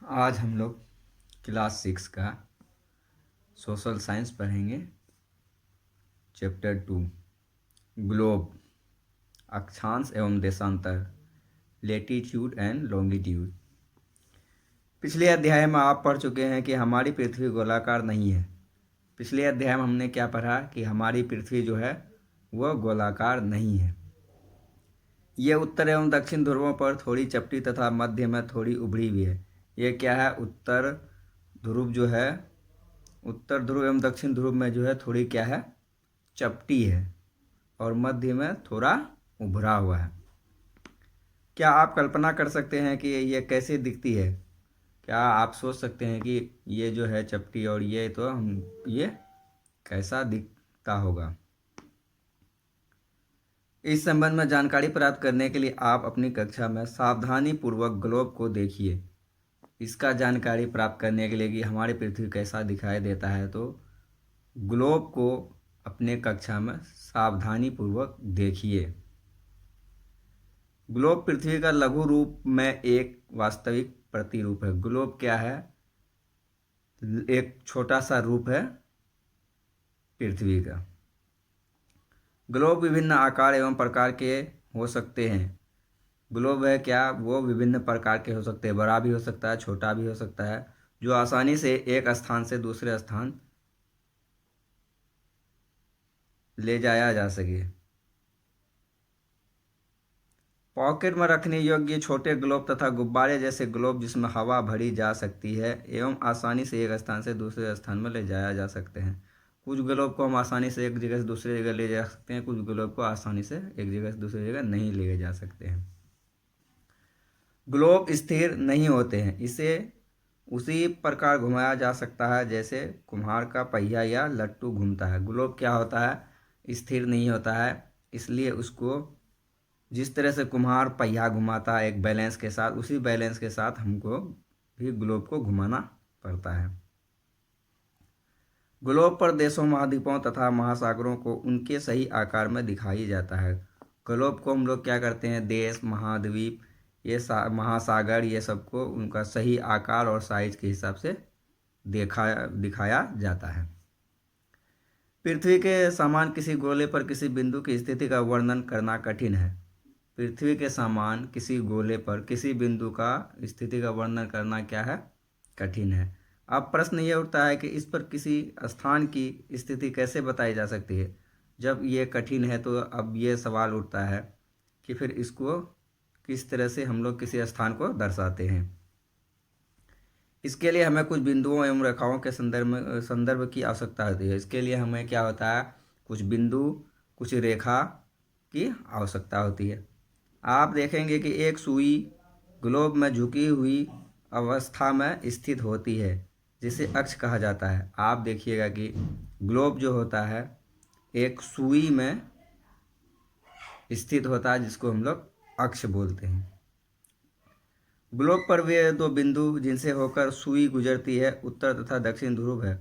आज हम लोग क्लास 6 का सोशल साइंस पढ़ेंगे। चैप्टर 2 ग्लोब, अक्षांश एवं देशांतर, लेटीट्यूड एंड लॉन्गिट्यूड। पिछले अध्याय में आप पढ़ चुके हैं कि हमारी पृथ्वी गोलाकार नहीं है। पिछले अध्याय में हमने क्या पढ़ा कि हमारी पृथ्वी जो है वह गोलाकार नहीं है। ये उत्तर एवं दक्षिण ध्रुवों पर थोड़ी चपटी तथा मध्य में थोड़ी उभरी हुई है। ये क्या है? उत्तर ध्रुव जो है, उत्तर ध्रुव एवं दक्षिण ध्रुव में जो है थोड़ी क्या है? चपटी है और मध्य में थोड़ा उभरा हुआ है। क्या आप कल्पना कर सकते हैं कि ये कैसे दिखती है? क्या आप सोच सकते हैं कि ये जो है चपटी और ये तो हम ये कैसा दिखता होगा? इस संबंध में जानकारी प्राप्त करने के लिए आप अपनी कक्षा में सावधानी पूर्वक ग्लोब को देखिए। इसका जानकारी प्राप्त करने के लिए कि हमारी पृथ्वी कैसा दिखाई देता है, तो ग्लोब को अपने कक्षा में सावधानी पूर्वक देखिए। ग्लोब पृथ्वी का लघु रूप में एक वास्तविक प्रतिरूप है। ग्लोब क्या है? एक छोटा सा रूप है पृथ्वी का। ग्लोब विभिन्न आकार एवं प्रकार के हो सकते हैं। ग्लोब है क्या? वो विभिन्न प्रकार के हो सकते हैं। बड़ा भी हो सकता है, छोटा भी हो सकता है, जो आसानी से एक स्थान से दूसरे स्थान ले जाया जा सके। पॉकेट में रखने योग्य छोटे ग्लोब तथा गुब्बारे जैसे ग्लोब जिसमें हवा भरी जा सकती है एवं आसानी से एक स्थान से दूसरे स्थान में ले जाया जा सकते हैं। कुछ ग्लोब को हम आसानी से एक जगह से दूसरी जगह ले जा सकते हैं, कुछ ग्लोब को आसानी से एक जगह से दूसरी जगह नहीं ले जा सकते हैं। ग्लोब स्थिर नहीं होते हैं। इसे उसी प्रकार घुमाया जा सकता है जैसे कुम्हार का पहिया या लट्टू घूमता है। ग्लोब क्या होता है? स्थिर नहीं होता है, इसलिए उसको जिस तरह से कुम्हार पहिया घुमाता है एक बैलेंस के साथ, उसी बैलेंस के साथ हमको भी ग्लोब को घुमाना पड़ता है। ग्लोब पर देशों, महाद्वीपों तथा महासागरों को उनके सही आकार में दिखाई जाता है। ग्लोब को हम लोग क्या करते हैं? देश, महाद्वीप, ये महासागर, ये सबको उनका सही आकार और साइज के हिसाब से दिखाया जाता है। पृथ्वी के समान किसी गोले पर किसी बिंदु की स्थिति का वर्णन करना कठिन है। पृथ्वी के समान किसी गोले पर किसी बिंदु का स्थिति का वर्णन करना क्या है? कठिन है। अब प्रश्न ये उठता है कि इस पर किसी स्थान की स्थिति कैसे बताई जा सकती है? जब ये कठिन है तो अब ये सवाल उठता है कि फिर इसको किस तरह से हम लोग किसी स्थान को दर्शाते हैं। इसके लिए हमें कुछ बिंदुओं एवं रेखाओं के संदर्भ की आवश्यकता होती है। इसके लिए हमें क्या होता है? कुछ बिंदु, कुछ रेखा की आवश्यकता होती है। आप देखेंगे कि एक सुई ग्लोब में झुकी हुई अवस्था में स्थित होती है जिसे अक्ष कहा जाता है। आप देखिएगा कि ग्लोब जो होता है एक सुई में स्थित होता है जिसको हम लोग अक्ष बोलते हैं। ग्लोब पर वे दो बिंदु जिनसे होकर सुई गुजरती है उत्तर तथा दक्षिण ध्रुव है,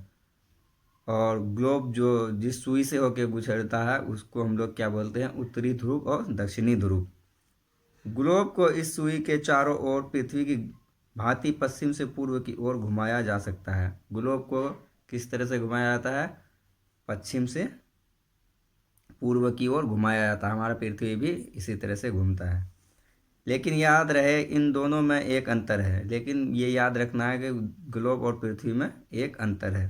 और ग्लोब जो जिस सुई से होकर गुजरता है उसको हम लोग क्या बोलते हैं? उत्तरी ध्रुव और दक्षिणी ध्रुव। ग्लोब को इस सुई के चारों ओर पृथ्वी की भांति पश्चिम से पूर्व की ओर घुमाया जा सकता है। ग्लोब को किस तरह से घुमाया जाता है? पश्चिम से पूर्व की ओर घुमाया जाता है। हमारा पृथ्वी भी इसी तरह से घूमता है। लेकिन याद रहे इन दोनों में एक अंतर है। लेकिन ये याद रखना है कि ग्लोब और पृथ्वी में एक अंतर है।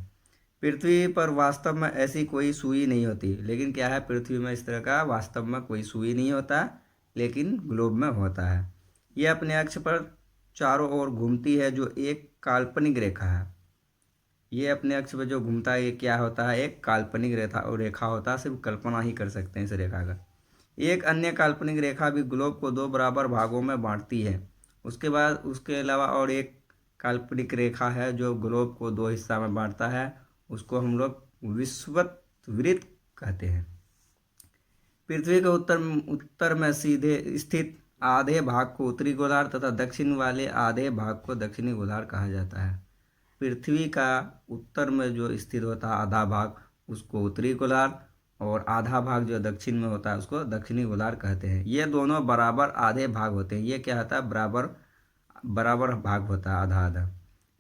पृथ्वी पर वास्तव में ऐसी कोई सुई नहीं होती। लेकिन क्या है? पृथ्वी में इस तरह का वास्तव में कोई सुई नहीं होता, लेकिन ग्लोब में होता है। यह अपने अक्ष पर चारों ओर घूमती है जो एक काल्पनिक रेखा है। ये अपने अक्ष पर जो घूमता है ये क्या होता है? एक काल्पनिक रेखा होता है। सिर्फ कल्पना ही कर सकते हैं इस रेखा का। एक अन्य काल्पनिक रेखा भी ग्लोब को दो बराबर भागों में बांटती है। उसके बाद उसके अलावा और एक काल्पनिक रेखा है जो ग्लोब को दो हिस्सा में बांटता है, उसको हम लोग विषुववृत्त कहते हैं। पृथ्वी के उत्तर में सीधे स्थित आधे भाग को उत्तरी गोलार्ध तथा दक्षिण वाले आधे भाग को दक्षिणी गोलार्ध कहा जाता है। पृथ्वी का उत्तर में जो स्थित होता है आधा भाग उसको उत्तरी गोलार्ध, और आधा भाग जो दक्षिण में होता है उसको दक्षिणी गोलार्ध कहते हैं। ये दोनों बराबर आधे भाग होते हैं। ये क्या होता है? बराबर बराबर भाग होता है, आधा आधा।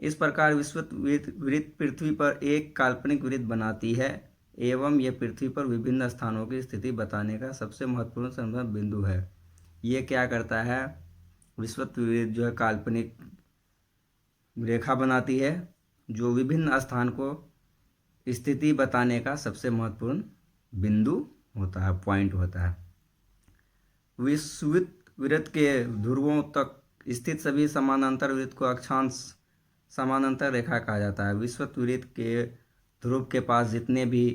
इस प्रकार विषुवत वृत्त पृथ्वी पर एक काल्पनिक वृत्त बनाती है एवं यह पृथ्वी पर विभिन्न स्थानों की स्थिति बताने का सबसे महत्वपूर्ण संभव बिंदु है। ये क्या करता है, विषुवत वृत्त जो है काल्पनिक रेखा बनाती है जो विभिन्न स्थान को स्थिति बताने का सबसे महत्वपूर्ण बिंदु होता है, पॉइंट होता है। विषुवत वृत्त के ध्रुवों तक स्थित सभी समानांतर वृत्त को अक्षांश समानांतर रेखा कहा जाता है। विषुवत वृत्त के ध्रुव के पास जितने भी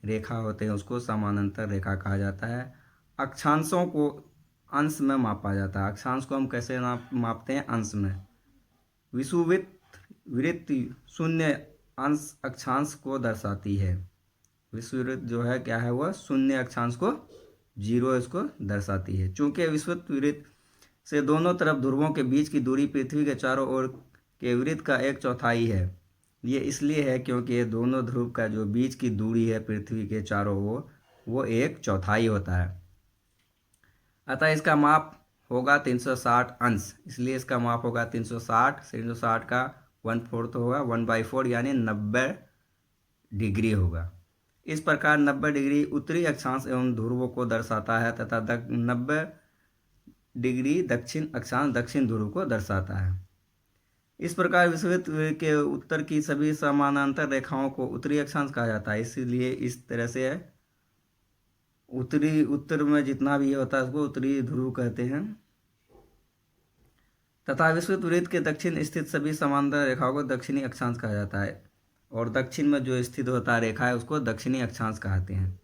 रेखा होते हैं उसको समानांतर रेखा कहा जाता है। अक्षांशों को अंश में मापा जाता है। अक्षांश को हम कैसे मापते हैं, अंश में। विषुवत वृत्त शून्य अंश अक्षांश को दर्शाती है। विषुवत जो है क्या है, वह शून्य अक्षांश को, जीरो इसको दर्शाती है। चूंकि विषुवत वृत्त से दोनों तरफ ध्रुवों के बीच की दूरी पृथ्वी के चारों ओर के वृत्त का 1/4 है। ये इसलिए है क्योंकि ये दोनों ध्रुव का जो बीच की दूरी है पृथ्वी के चारों ओर वो 1/4 होता है। अतः इसका माप होगा 360 अंश, इसलिए इसका माप होगा 360। 360 का 1/4 होगा 1/4 यानी 90 डिग्री होगा। इस प्रकार 90 डिग्री उत्तरी अक्षांश एवं ध्रुवों को दर्शाता है तथा 90 डिग्री दक्षिण अक्षांश दक्षिण ध्रुव को दर्शाता है। इस प्रकार विषुवत के उत्तर की सभी समानांतर रेखाओं को उत्तरी अक्षांश कहा जाता है। इसीलिए इस तरह से उत्तर में जितना भी होता है उसको उत्तरी ध्रुव कहते हैं। तथा विषुवत वृत्त के दक्षिण स्थित सभी समांतर रेखाओं को दक्षिणी अक्षांश कहा जाता है और दक्षिण में जो स्थित होता है रेखा है उसको दक्षिणी अक्षांश कहते हैं।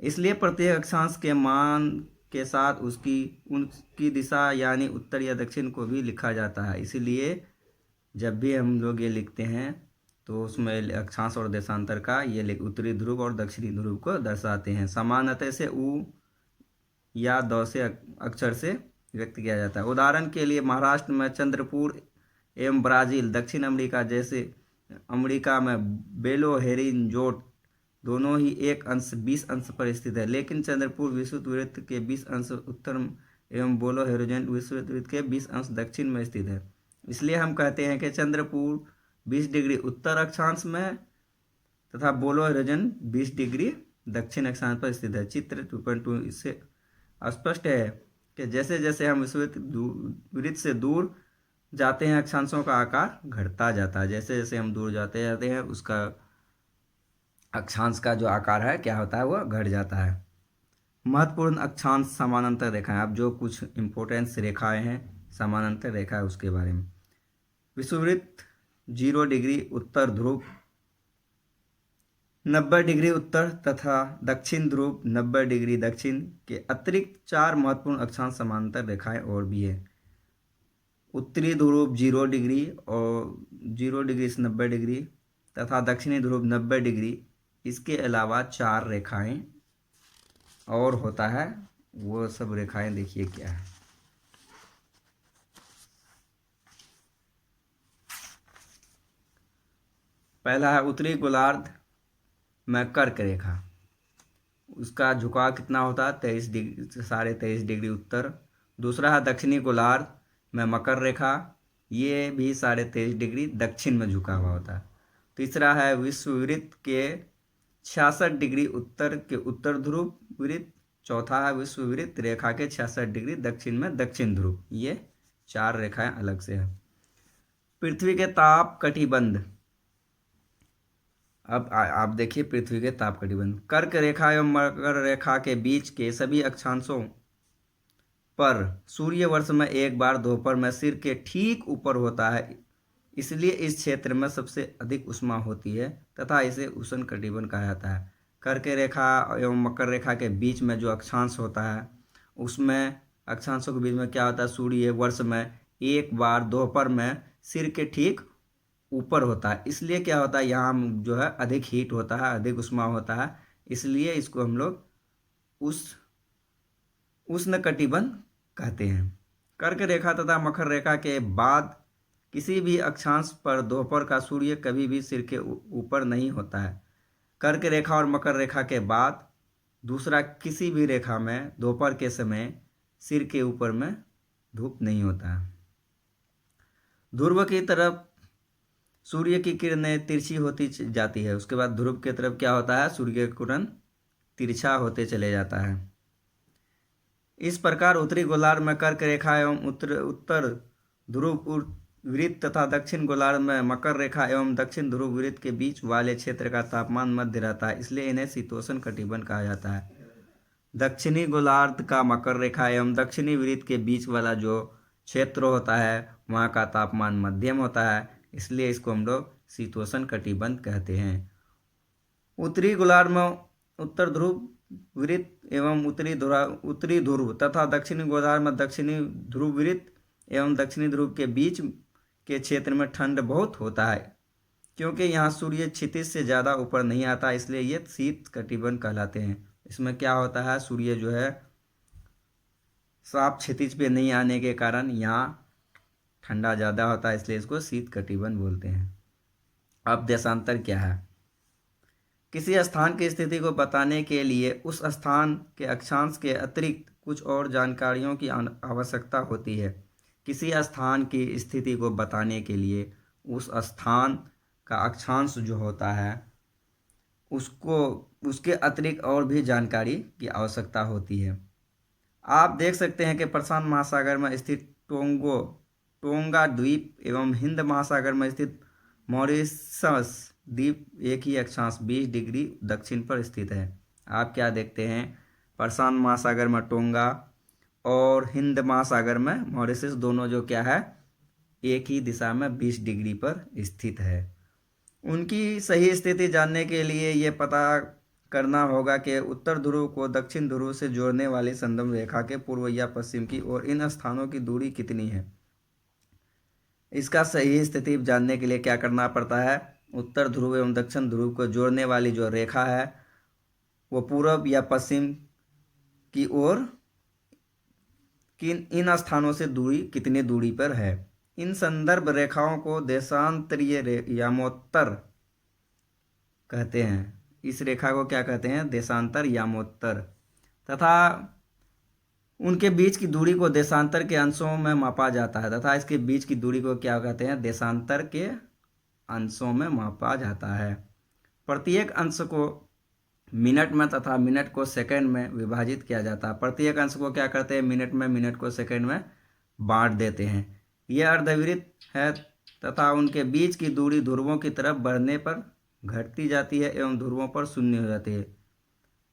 इसलिए प्रत्येक अक्षांश के मान के साथ उनकी दिशा यानी उत्तर या दक्षिण को भी लिखा जाता है। इसीलिए जब भी हम लोग ये लिखते हैं तो उसमें अक्षांश और देशांतर का ये उत्तरी ध्रुव और दक्षिणी ध्रुव को दर्शाते हैं। समानतः से उ या द से अक्षर से व्यक्त किया जाता है। उदाहरण के लिए महाराष्ट्र में चंद्रपुर एवं ब्राज़ील, दक्षिण अमेरिका जैसे अमेरिका में बेलो होरिज़ोन दोनों ही 1 अंश 20 अंश पर स्थित है, लेकिन चंद्रपुर विषुवत वृत्त के 20 अंश उत्तर एवं बेलो होरिज़ोन विषुवत वृत्त के 20 अंश दक्षिण में स्थित है। इसलिए हम कहते हैं कि चंद्रपुर 20 डिग्री उत्तर अक्षांश में तथा बेलो होरिज़ोन 20 डिग्री दक्षिण अक्षांश पर स्थित है। चित्र 2.2 इससे स्पष्ट है कि जैसे जैसे हम विषुवत वृत्त से दूर जाते हैं अक्षांशों का आकार घटता जाता है। जैसे जैसे हम दूर जाते जाते हैं उसका अक्षांश का जो आकार है क्या होता है, वह घट जाता है। महत्वपूर्ण अक्षांश समानांतर रेखाएं। अब जो कुछ इंपॉर्टेंस रेखाएं हैं समानांतर रेखा है उसके बारे में। विषुवृत्त 0 डिग्री उत्तर ध्रुव 90 डिग्री उत्तर तथा दक्षिण ध्रुव 90 डिग्री दक्षिण के अतिरिक्त 4 महत्वपूर्ण अक्षांश समानांतर रेखाएं और भी है। उत्तरी ध्रुव 0 डिग्री और 0 डिग्री से 90 डिग्री तथा दक्षिणी ध्रुव 90 डिग्री। इसके अलावा 4 रेखाएं और होता है, वो सब रेखाएं देखिए क्या है। पहला है उत्तरी गोलार्ध में कर्क रेखा, उसका झुकाव कितना होता है 23 डिग्री 23.5 डिग्री उत्तर। दूसरा है दक्षिणी गोलार्ध में मकर रेखा, ये भी 23.5 डिग्री दक्षिण में झुका हुआ होता है। तीसरा है विषुववृत्त के 66 डिग्री उत्तर के उत्तर ध्रुव वृत्त। चौथा है विषुववृत्त रेखा के 66 डिग्री दक्षिण में दक्षिण ध्रुव। ये 4 रेखाएं अलग से हैं। पृथ्वी के ताप कटिबंध। अब आप देखिए पृथ्वी के ताप कटिबंध। कर्क रेखा एवं मकर रेखा के बीच के सभी अक्षांशों पर सूर्य वर्ष में एक बार दोपहर में सिर के ठीक ऊपर होता है, इसलिए इस क्षेत्र में सबसे अधिक उष्मा होती है तथा इसे उष्ण कटिबंध कहा जाता है। कर्क रेखा एवं मकर रेखा के बीच में जो अक्षांश होता है उसमें अक्षांशों के बीच में क्या होता है, सूर्य वर्ष में एक बार दोपहर में सिर के ठीक ऊपर होता है, इसलिए क्या होता है यहाँ जो है अधिक हीट होता है, अधिक उष्मा होता है, इसलिए इसको हम लोग उष्ण कटिबंध कहते हैं। कर्क रेखा तथा मकर रेखा के बाद किसी भी अक्षांश पर दोपहर का सूर्य कभी भी सिर के ऊपर नहीं होता है। कर्क रेखा और मकर रेखा के बाद दूसरा किसी भी रेखा में दोपहर के समय सिर के ऊपर में धूप नहीं होता है। ध्रुव की तरफ सूर्य की किरणें तिरछी होती जाती है। उसके बाद ध्रुव की तरफ क्या होता है, सूर्य की किरण तिरछा होते चले जाता है। इस प्रकार उत्तरी गोलार्ध में कर्क रेखा एवं उत्तर उत्तर ध्रुव वृत्त तथा दक्षिण गोलार्ध में मकर रेखा एवं दक्षिण ध्रुव वृत्त के बीच वाले क्षेत्र का तापमान मध्य रहता है, इसलिए इन्हें शीतोष्ण कटिबंध कहा जाता है। दक्षिणी गोलार्ध का मकर रेखा एवं दक्षिणी वृत्त के बीच वाला जो क्षेत्र होता है वहाँ का तापमान मध्यम होता है, इसलिए इसको हम लोग शीतोष्ण कटिबंध कहते हैं। उत्तरी गोलार्ध में उत्तर ध्रुव वृत्त एवं उत्तरी ध्रुव तथा दक्षिणी गोलार्ध में दक्षिणी ध्रुव वृत्त एवं दक्षिणी ध्रुव के बीच के क्षेत्र में ठंड बहुत होता है, क्योंकि यहाँ सूर्य क्षितिज से ज़्यादा ऊपर नहीं आता, इसलिए ये शीत कटिबंध कहलाते हैं। इसमें क्या होता है, सूर्य जो है साफ क्षितिज पे नहीं आने के कारण यहाँ ठंडा ज़्यादा होता है, इसलिए इसको शीत कटिबंध बोलते हैं। अब देशांतर क्या है? किसी स्थान की स्थिति को बताने के लिए उस स्थान के अक्षांश के अतिरिक्त कुछ और जानकारियों की आवश्यकता होती है। किसी स्थान की स्थिति को बताने के लिए उस स्थान का अक्षांश जो होता है उसको उसके अतिरिक्त और भी जानकारी की आवश्यकता होती है। आप देख सकते हैं कि प्रशांत महासागर में स्थित टोंगा द्वीप एवं हिंद महासागर में स्थित मॉरिशस द्वीप एक ही अक्षांश 20 डिग्री दक्षिण पर स्थित है। आप क्या देखते हैं, प्रशांत महासागर में टोंगा और हिंद महासागर में मॉरिशस दोनों जो क्या है एक ही दिशा में 20 डिग्री पर स्थित है। उनकी सही स्थिति जानने के लिए ये पता करना होगा कि उत्तर ध्रुव को दक्षिण ध्रुव से जोड़ने वाली संदर्भ रेखा के पूर्व या पश्चिम की ओर इन स्थानों की दूरी कितनी है। इसका सही स्थिति जानने के लिए क्या करना पड़ता है, उत्तर ध्रुव एवं दक्षिण ध्रुव को जोड़ने वाली जो रेखा है वो पूर्व या पश्चिम की ओर इन स्थानों से दूरी कितनी दूरी पर है। इन संदर्भ रेखाओं को देशांतरीय यामोत्तर कहते हैं। इस रेखा को क्या कहते हैं, देशांतर यामोत्तर। तथा उनके बीच की दूरी को देशांतर के अंशों में मापा जाता है तथा इसके बीच की दूरी को क्या कहते हैं, देशांतर के अंशों में मापा जाता है। प्रत्येक अंश को मिनट में तथा मिनट को सेकंड में विभाजित किया जाता है। प्रत्येक अंश को क्या करते हैं, मिनट में, मिनट को सेकंड में बांट देते हैं। यह अर्धवृत्त है तथा उनके बीच की दूरी ध्रुवों की तरफ बढ़ने पर घटती जाती है एवं ध्रुवों पर शून्य हो जाती है।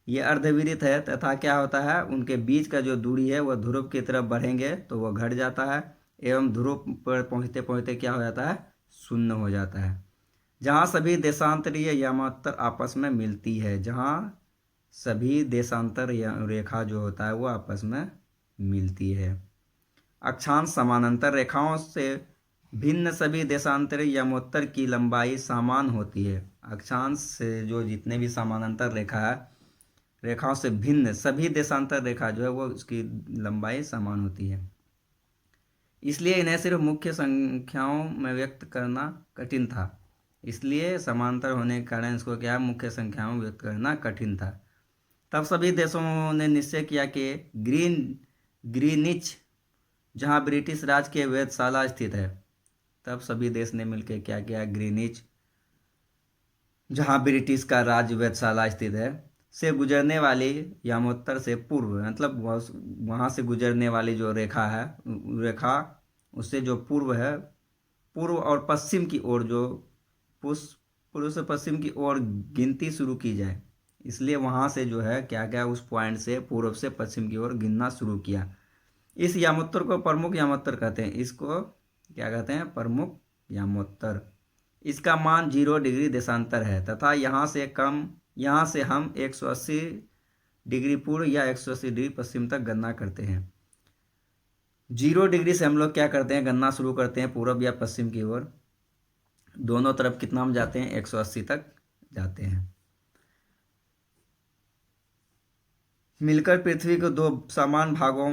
यह अर्धवृत्त है तथा क्या होता है, उनके बीच का जो दूरी है वह ध्रुव की तरफ बढ़ेंगे तो वह घट जाता है एवं ध्रुव पर पहुँचते पहुँचते क्या हो जाता है, शून्य हो जाता है। जहाँ सभी देशांतरीय यामोत्तर आपस में मिलती है, जहाँ सभी देशांतर रेखा जो होता है वो आपस में मिलती है। अक्षांश समानांतर रेखाओं से भिन्न सभी देशांतरीय यामोत्तर की लंबाई समान होती है। अक्षांश से जो जितने भी समानांतर रेखा है, रेखाओं से भिन्न सभी देशांतर रेखा जो है वो उसकी लंबाई समान होती है, इसलिए इन्हें सिर्फ मुख्य संख्याओं में व्यक्त करना कठिन था। इसलिए समांतर होने के कारण इसको क्या मुख्य संख्याओं में व्यक्त करना कठिन था। तब सभी देशों ने निश्चय किया कि ग्रीनिच जहां ब्रिटिश राज के वेधशाला स्थित है, तब सभी देश ने मिलकर क्या किया, ग्रीनिच जहां ब्रिटिश का राज वेधशाला स्थित है से गुजरने वाली यामोत्तर से पूर्व, मतलब वहाँ से गुजरने वाली जो रेखा है, रेखा उससे जो पूर्व है, पूर्व और पश्चिम की ओर जो पूर्व से पश्चिम की ओर गिनती शुरू की जाए। इसलिए वहाँ से जो है क्या क्या उस पॉइंट से पूर्व से पश्चिम की ओर गिनना शुरू किया। इस यामोत्तर को प्रमुख यामोत्तर कहते हैं। इसको क्या कहते हैं, प्रमुख यामोत्तर। इसका मान 0 डिग्री देशांतर है तथा यहाँ से हम 180 डिग्री पूर्व या 180 डिग्री पश्चिम तक गणना करते हैं। 0 डिग्री से हम लोग क्या करते हैं, गणना शुरू करते हैं पूर्व या पश्चिम की ओर। दोनों तरफ कितना हम जाते हैं, 180 तक जाते हैं। मिलकर पृथ्वी को दो समान भागों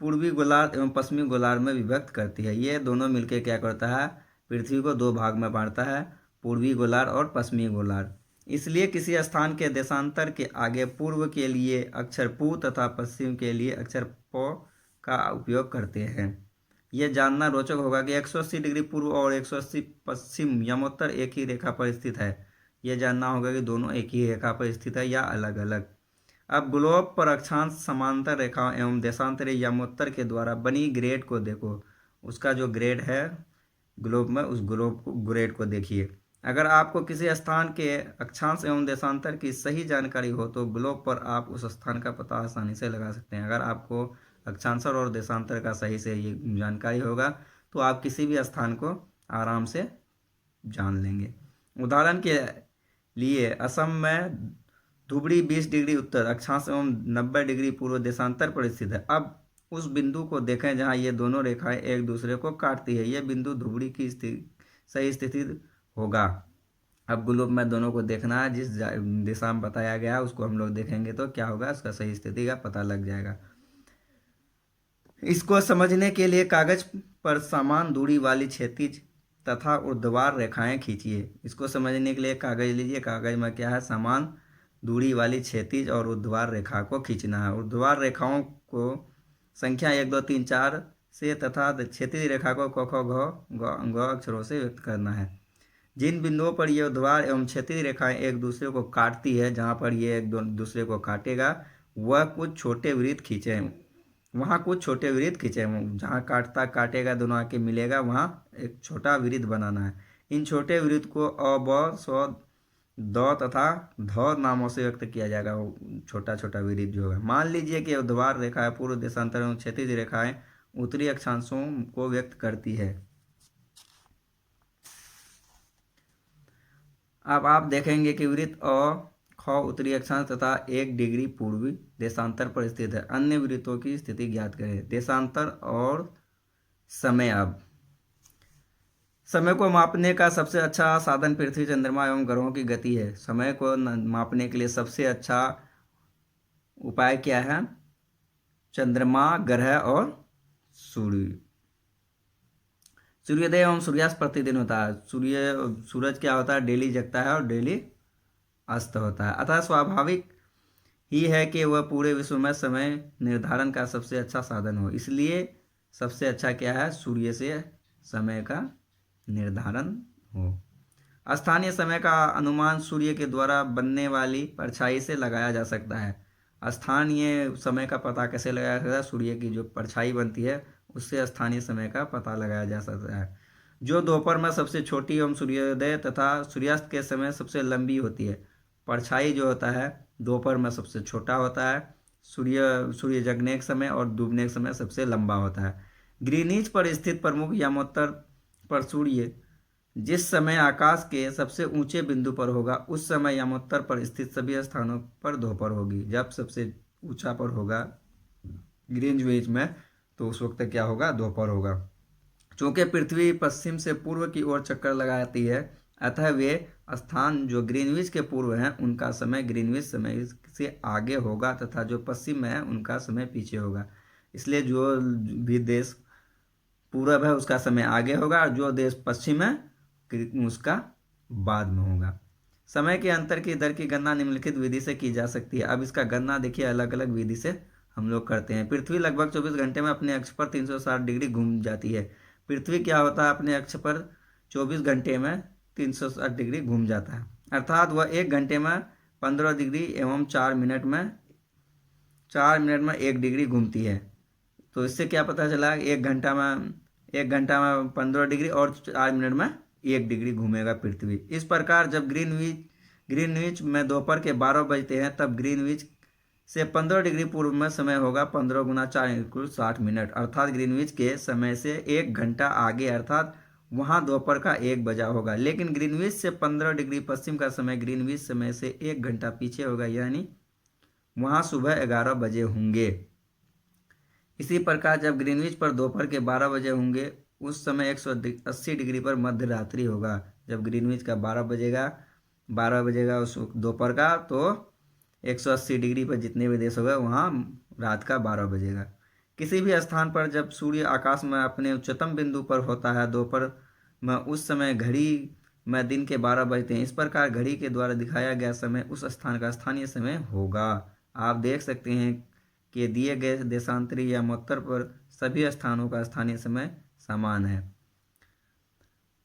पूर्वी गोलार्ध एवं पश्चिमी गोलार्ध में विभक्त करती है। ये दोनों मिलकर क्या करता है, पृथ्वी को 2 भाग में बांटता है, पूर्वी गोलार्ध और पश्चिमी गोलार्ध। इसलिए किसी स्थान के देशांतर के आगे पूर्व के लिए अक्षर पू तथा पश्चिम के लिए अक्षर प का उपयोग करते हैं। ये जानना रोचक होगा कि 180 डिग्री पूर्व और 180 पश्चिम यमोत्तर एक ही रेखा पर स्थित है। ये जानना होगा कि दोनों एक ही रेखा पर स्थित है या अलग अलग। अब ग्लोब पर अक्षांश समांतर रेखाओं एवं देशांतरी यमोत्तर के द्वारा बनी ग्रेड को देखो। उसका जो ग्रेड है ग्लोब में, उस ग्लोब को ग्रेड को देखिए। अगर आपको किसी स्थान के अक्षांश एवं देशांतर की सही जानकारी हो तो ग्लोब पर आप उस स्थान का पता आसानी से लगा सकते हैं। अगर आपको अक्षांशर और देशांतर का सही से ये जानकारी होगा तो आप किसी भी स्थान को आराम से जान लेंगे। उदाहरण के लिए असम में धुबड़ी 20 डिग्री उत्तर अक्षांश एवं 90 डिग्री पूर्व देशांतर पर स्थित है। अब उस बिंदु को देखें जहां ये दोनों रेखाएं एक दूसरे को काटती है। यह बिंदु धुबड़ी की सही स्थिति होगा। अब ग्लोब में दोनों को देखना है, जिस दिशा में बताया गया है उसको हम लोग देखेंगे तो क्या होगा, उसका सही स्थिति का पता लग जाएगा। इसको समझने के लिए कागज पर समान दूरी वाली क्षैतिज तथा ऊर्ध्वाधर रेखाएं खींचिए। इसको समझने के लिए कागज लीजिए। कागज में क्या है, समान दूरी वाली क्षैतिज और ऊर्ध्वाधर रेखा को खींचना है। ऊर्ध्वाधर रेखाओं को संख्या 1 2 3 4 से तथा क्षैतिज रेखा को क ख ग अक्षरों से व्यक्त करना है। जिन बिंदुओं पर ये ऊर्ध्वाधर एवं क्षैतिज रेखाएं एक दूसरे को काटती है, जहां पर ये एक दूसरे को काटेगा वह कुछ छोटे वृत्त खींचे, वहाँ कुछ छोटे वृत्त खींचे। जहाँ काटेगा दोनों आके मिलेगा वहाँ एक छोटा वृत्त बनाना है। इन छोटे वृत्त को अ ब स द तथा ध नामों से व्यक्त किया जाएगा। वो छोटा छोटा वृत्त जो है, मान लीजिए कि ऊर्ध्वाधर रेखाएं पूर्व देशांतर एवं क्षैतिज रेखाएं उत्तरी अक्षांशों को व्यक्त करती है। अब आप देखेंगे कि वृत्त अ ख उत्तरी अक्षांश तथा 1 डिग्री पूर्वी देशांतर पर स्थित है। अन्य वृत्तों की स्थिति ज्ञात करें। देशांतर और समय। अब समय को मापने का सबसे अच्छा साधन पृथ्वी, चंद्रमा एवं ग्रहों की गति है। समय को मापने के लिए सबसे अच्छा उपाय क्या है? चंद्रमा, ग्रह और सूर्य। सूर्योदय एवं सूर्यास्त प्रतिदिन होता है। सूरज क्या होता है, डेली जगता है और डेली अस्त होता है। अतः स्वाभाविक ही है कि वह पूरे विश्व में समय निर्धारण का सबसे अच्छा साधन हो। इसलिए सबसे अच्छा क्या है, सूर्य से समय का निर्धारण हो। स्थानीय समय का अनुमान सूर्य के द्वारा बनने वाली परछाई से लगाया जा सकता है। स्थानीय समय का पता कैसे लगाया जाता है? सूर्य की जो परछाई बनती है उससे स्थानीय समय का पता लगाया जा सकता है, जो दोपहर में सबसे छोटी एवं सूर्योदय तथा सूर्यास्त के समय सबसे लंबी होती है। परछाई जो होता है दोपहर में सबसे छोटा होता है, सूर्य जगने के समय और डूबने के समय सबसे लंबा होता है। ग्रीनिच पर स्थित प्रमुख यमोत्तर पर सूर्य जिस समय आकाश के सबसे ऊंचे बिंदु पर होगा उस समय यमोत्तर पर स्थित सभी स्थानों पर दोपहर होगी। जब सबसे ऊंचा पर होगा ग्रीनिच में तो उस वक्त क्या होगा, दोपहर होगा। चूंकि पृथ्वी पश्चिम से पूर्व की ओर चक्कर लगाती है, अतः वे स्थान जो ग्रीनविच के पूर्व हैं उनका समय ग्रीनविच समय से आगे होगा तथा जो पश्चिम में है उनका समय पीछे होगा। इसलिए जो भी देश पूरब है उसका समय आगे होगा और जो देश पश्चिम है उसका बाद में होगा। समय के अंतर की दर की गणना निम्नलिखित विधि से की जा सकती है। अब इसका गणना देखिए अलग अलग विधि से हम लोग करते हैं। पृथ्वी लगभग 24 घंटे में अपने अक्ष पर 360 डिग्री घूम जाती है। पृथ्वी क्या होता है, अपने अक्ष पर 24 घंटे में 360 डिग्री घूम जाता है, अर्थात वह 1 घंटे में 15 डिग्री एवं 4 मिनट में 1 डिग्री घूमती है। तो इससे क्या पता चला, 1 घंटा में 15 डिग्री और 4 मिनट में 1 डिग्री घूमेगा पृथ्वी। इस प्रकार जब ग्रीनविच में दोपहर के 12 बजते हैं तब ग्रीनविच से 15 डिग्री पूर्व में समय होगा 15 गुना 4 60 मिनट, अर्थात ग्रीनविच के समय से 1 घंटा आगे, अर्थात वहाँ दोपहर का 1 बजा होगा। लेकिन ग्रीनविच से 15 डिग्री पश्चिम का समय ग्रीनविच समय से 1 घंटा पीछे होगा, यानी वहाँ सुबह 11 बजे होंगे। इसी प्रकार जब ग्रीनविच पर दोपहर के 12 बजे होंगे उस समय 180 डिग्री पर मध्य रात्रि होगा। जब ग्रीनविच का 12 बजेगा उस दोपहर का तो 180 डिग्री पर जितने भी देश होगा वहाँ रात का 12 बजेगा। किसी भी स्थान पर जब सूर्य आकाश में अपने उच्चतम बिंदु पर होता है दोपहर में, उस समय घड़ी में दिन के 12 बजते हैं। इस प्रकार घड़ी के द्वारा दिखाया गया समय उस स्थान का स्थानीय समय होगा। आप देख सकते हैं कि दिए गए देशांतरी या यमोत्तर पर सभी स्थानों का स्थानीय समय समान है।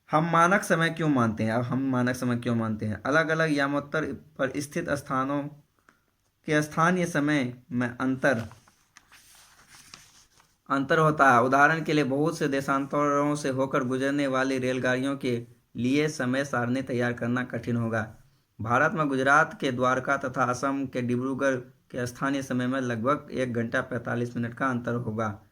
हम मानक समय क्यों मानते हैं? अब हम मानक समय क्यों मानते हैं? अलग अलग यामोत्तर पर स्थित स्थानों के स्थानीय समय में अंतर होता है। उदाहरण के लिए बहुत से देशांतरों से होकर गुजरने वाली रेलगाड़ियों के लिए समय सारणी तैयार करना कठिन होगा। भारत में गुजरात के द्वारका तथा असम के डिब्रूगढ़ के स्थानीय समय में लगभग 1 घंटा 45 मिनट का अंतर होगा।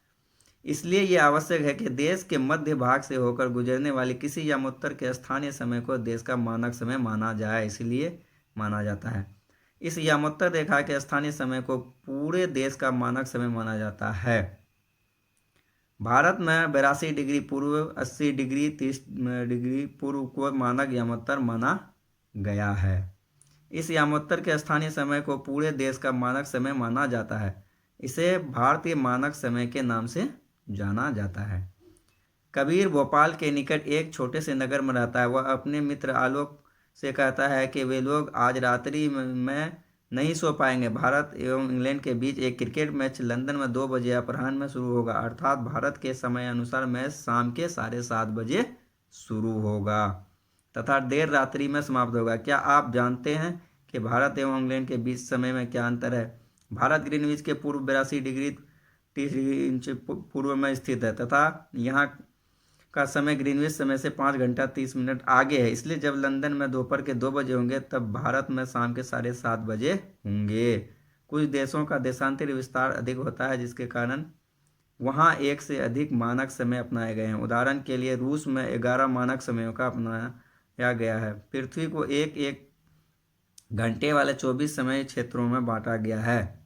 इसलिए ये आवश्यक है कि देश के मध्य भाग से होकर गुजरने वाली किसी यामोत्तर के स्थानीय समय को देश का मानक समय माना जाए, इसलिए माना जाता है। इस यामोत्तर रेखा के स्थानीय समय को पूरे देश का मानक समय माना जाता है। भारत में 82 डिग्री पूर्व, 80 डिग्री 30 डिग्री पूर्व को मानक यामोत्तर माना गया है। इस यामोत्तर के स्थानीय समय को पूरे देश का मानक समय माना जाता है। इसे भारतीय मानक समय के नाम से जाना जाता है। कबीर भोपाल के निकट एक छोटे से नगर में रहता है। वह अपने मित्र आलोक से कहता है कि वे लोग आज रात्रि में नहीं सो पाएंगे। भारत एवं इंग्लैंड के बीच एक क्रिकेट मैच लंदन में 2 बजे अपराह्न में शुरू होगा, अर्थात भारत के समय अनुसार मैच शाम के 7:30 बजे शुरू होगा तथा देर रात्रि में समाप्त होगा। क्या आप जानते हैं कि भारत एवं इंग्लैंड के बीच समय में क्या अंतर है? भारत ग्रीनविच के पूर्व 82 डिग्री 30 इंच पूर्व में स्थित है तथा यहाँ का समय ग्रीनविच समय से 5 घंटा 30 मिनट आगे है। इसलिए जब लंदन में दोपहर के 2 बजे होंगे तब भारत में शाम के 7:30 बजे होंगे। कुछ देशों का देशांतर विस्तार अधिक होता है, जिसके कारण वहाँ एक से अधिक मानक समय अपनाए गए हैं। उदाहरण के लिए रूस में 11 मानक समयों का अपनाया गया है। पृथ्वी को एक एक घंटे वाले 24 समय क्षेत्रों में बांटा गया है।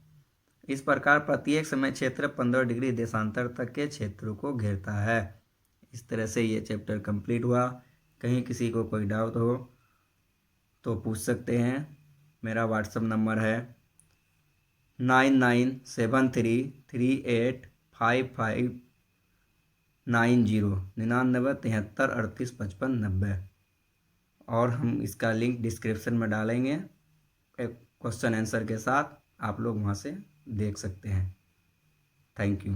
इस प्रकार प्रत्येक समय क्षेत्र 15 डिग्री देशांतर तक के क्षेत्रों को घेरता है। इस तरह से ये चैप्टर कंप्लीट हुआ। कहीं किसी को कोई डाउट हो तो पूछ सकते हैं। मेरा व्हाट्सएप नंबर है 9973385590 9973385590। और हम इसका लिंक डिस्क्रिप्शन में डालेंगे एक क्वेश्चन आंसर के साथ। आप लोग वहाँ से देख सकते हैं। Thank you.